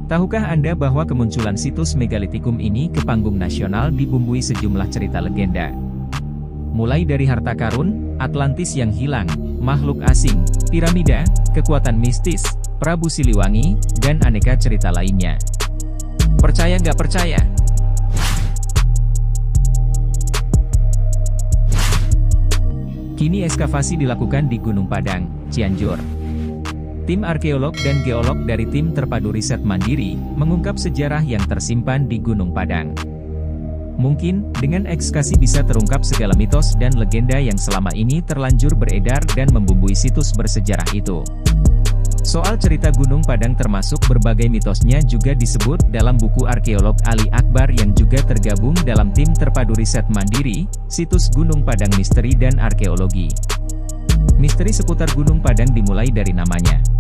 Tahukah Anda bahwa kemunculan situs Megalitikum ini ke panggung nasional dibumbui sejumlah cerita legenda? Mulai dari harta karun, Atlantis yang hilang, makhluk asing, piramida, kekuatan mistis, Prabu Siliwangi, dan aneka cerita lainnya. Percaya nggak percaya? Kini ekskavasi dilakukan di Gunung Padang, Cianjur. Tim arkeolog dan geolog dari Tim Terpadu Riset Mandiri, mengungkap sejarah yang tersimpan di Gunung Padang. Mungkin, dengan ekskavasi bisa terungkap segala mitos dan legenda yang selama ini terlanjur beredar dan membumbui situs bersejarah itu. Soal cerita Gunung Padang termasuk berbagai mitosnya juga disebut dalam buku arkeolog Ali Akbar yang juga tergabung dalam Tim Terpadu Riset Mandiri, situs Gunung Padang Misteri dan Arkeologi. Misteri seputar Gunung Padang dimulai dari namanya.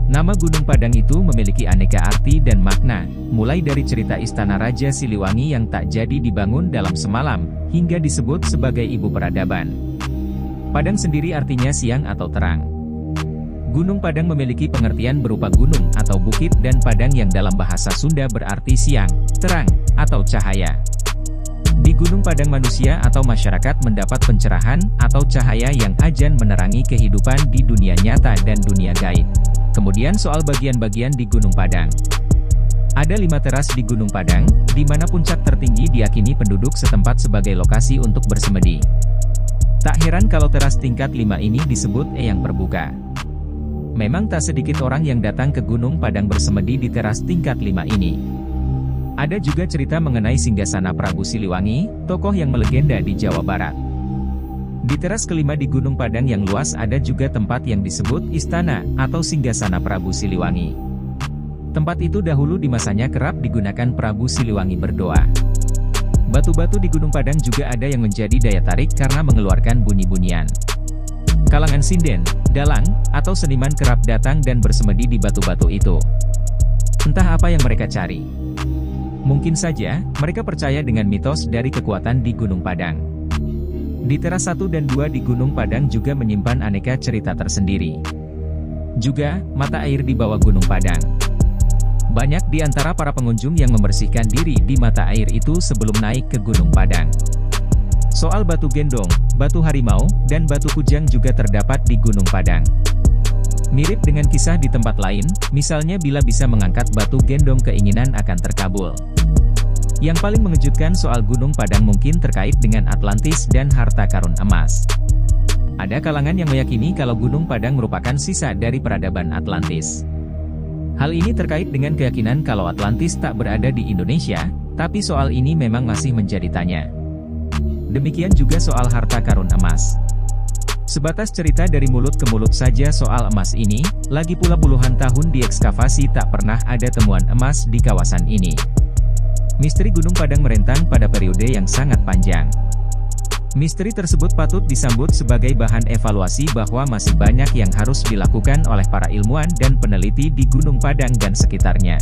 Nama Gunung Padang itu memiliki aneka arti dan makna, mulai dari cerita istana Raja Siliwangi yang tak jadi dibangun dalam semalam, hingga disebut sebagai ibu peradaban. Padang sendiri artinya siang atau terang. Gunung Padang memiliki pengertian berupa gunung atau bukit dan padang yang dalam bahasa Sunda berarti siang, terang, atau cahaya. Di Gunung Padang manusia atau masyarakat mendapat pencerahan atau cahaya yang ajan menerangi kehidupan di dunia nyata dan dunia gaib. Kemudian soal bagian-bagian di Gunung Padang. Ada 5 teras di Gunung Padang, di mana puncak tertinggi diyakini penduduk setempat sebagai lokasi untuk bersemedi. Tak heran kalau teras tingkat 5 ini disebut Eyang Perbuka. Memang tak sedikit orang yang datang ke Gunung Padang bersemedi di teras tingkat 5 ini. Ada juga cerita mengenai singgasana Prabu Siliwangi, tokoh yang melegenda di Jawa Barat. Di teras kelima di Gunung Padang yang luas ada juga tempat yang disebut istana atau singgasana Prabu Siliwangi. Tempat itu dahulu di masanya kerap digunakan Prabu Siliwangi berdoa. Batu-batu di Gunung Padang juga ada yang menjadi daya tarik karena mengeluarkan bunyi-bunyian. Kalangan sinden, dalang, atau seniman kerap datang dan bersemedi di batu-batu itu. Entah apa yang mereka cari. Mungkin saja, mereka percaya dengan mitos dari kekuatan di Gunung Padang. Di teras 1 dan 2 di Gunung Padang juga menyimpan aneka cerita tersendiri. Juga, mata air di bawah Gunung Padang. Banyak di antara para pengunjung yang membersihkan diri di mata air itu sebelum naik ke Gunung Padang. Soal batu gendong, batu harimau, dan batu kujang juga terdapat di Gunung Padang. Mirip dengan kisah di tempat lain, misalnya bila bisa mengangkat batu gendong keinginan akan terkabul. Yang paling mengejutkan soal Gunung Padang mungkin terkait dengan Atlantis dan harta karun emas. Ada kalangan yang meyakini kalau Gunung Padang merupakan sisa dari peradaban Atlantis. Hal ini terkait dengan keyakinan kalau Atlantis tak berada di Indonesia, tapi soal ini memang masih menjadi tanya. Demikian juga soal harta karun emas. Sebatas cerita dari mulut ke mulut saja soal emas ini, lagi pula puluhan tahun diekskavasi tak pernah ada temuan emas di kawasan ini. Misteri Gunung Padang merentang pada periode yang sangat panjang. Misteri tersebut patut disambut sebagai bahan evaluasi bahwa masih banyak yang harus dilakukan oleh para ilmuwan dan peneliti di Gunung Padang dan sekitarnya.